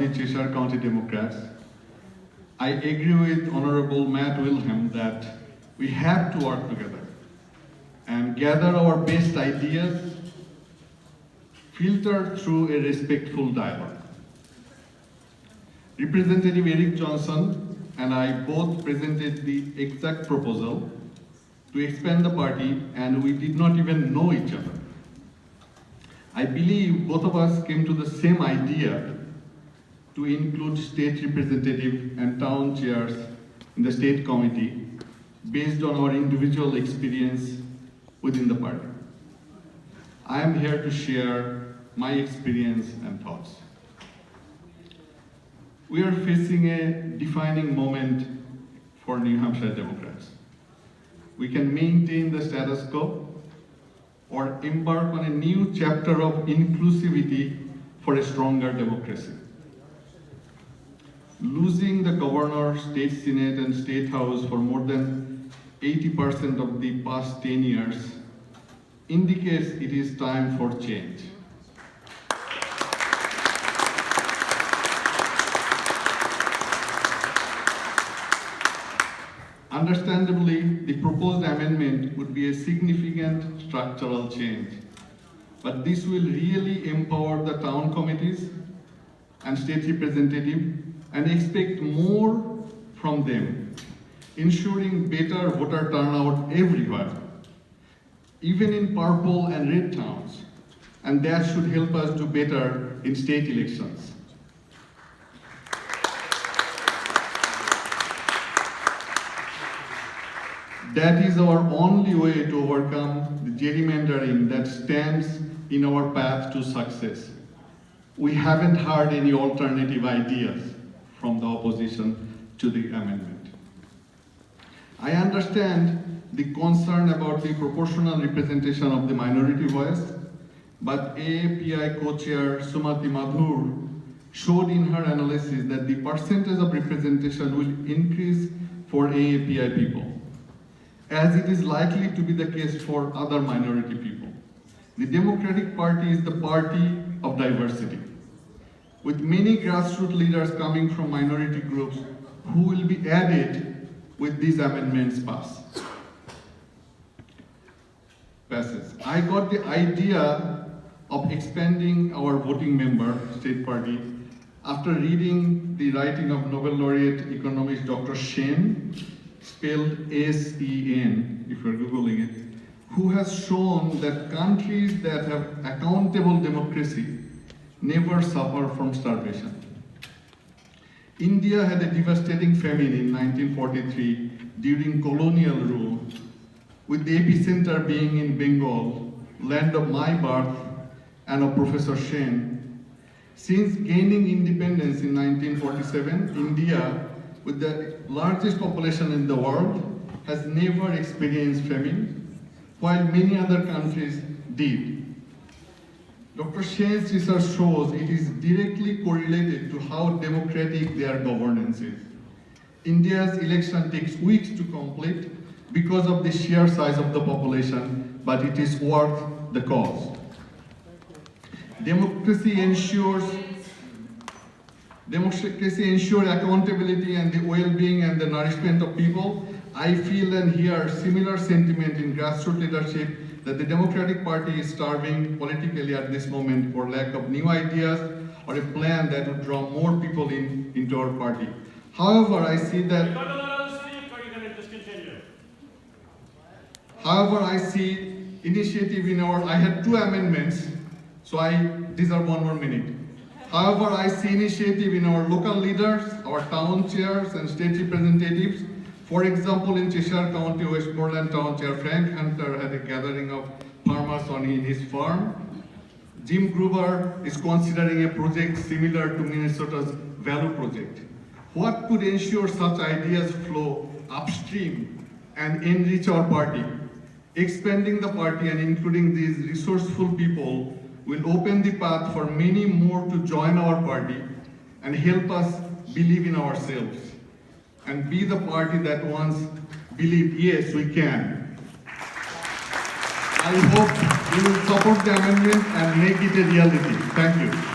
the Cheshire County Democrats. I agree with Honorable Matt Wilhelm that we have to work together and gather our best ideas, filtered through a respectful dialogue. Representative Erik Johnson and I both presented the exact proposal to expand the party, and we did not even know each other. I believe both of us came to the same idea to include state representative and town chairs in the state committee based on our individual experience within the party. I am here to share my experience and thoughts. We are facing a defining moment for New Hampshire Democrats. We can maintain the status quo or embark on a new chapter of inclusivity for a stronger democracy. Losing the governor, state senate, and state house for more than 80% of the past 10 years indicates it is time for change. Understandably, the proposed amendment would be a significant structural change, but this will really empower the town committees and state representatives and expect more from them, ensuring better voter turnout everywhere, even in purple and red towns, and that should help us do better in state elections. That is our only way to overcome the gerrymandering that stands in our path to success. We haven't heard any alternative ideas from the opposition to the amendment. I understand the concern about the proportional representation of the minority voice, but AAPI co-chair Sumati Madhur showed in her analysis that the percentage of representation will increase for AAPI people, as it is likely to be the case for other minority people. The Democratic Party is the party of diversity, with many grassroots leaders coming from minority groups who will be added with these amendments passes. I got the idea of expanding our voting member state party after reading the writing of Nobel laureate economist Dr. Sen, spelled S-E-N, if you're Googling it, who has shown that countries that have accountable democracy never suffer from starvation. India had a devastating famine in 1943 during colonial rule, with the epicenter being in Bengal, land of my birth and of Professor Sen. Since gaining independence in 1947, India, with the largest population in the world, has never experienced famine, while many other countries did. Dr. Sen's research shows it is directly correlated to how democratic their governance is. India's election takes weeks to complete because of the sheer size of the population, but it is worth the cause. Democracy ensures accountability and the well-being and the nourishment of people. I feel and hear similar sentiment in grassroots leadership that the Democratic Party is starving politically at this moment for lack of new ideas or a plan that would draw more people into our party. However, I see that. You're going to let us speak, or are you going to just continue? However, I see initiative in our. I had 2 amendments, so I deserve 1 more minute. However, I see initiative in our local leaders, our town chairs and state representatives. For example, in Cheshire County, Westmoreland Town Chair Frank Hunter had a gathering of farmers in his farm. Jim Gruber is considering a project similar to Minnesota's Value Project. What could ensure such ideas flow upstream and enrich our party? Expanding the party and including these resourceful people will open the path for many more to join our party and help us believe in ourselves and be the party that once believed, yes, we can. I hope you will support the amendment and make it a reality. Thank you.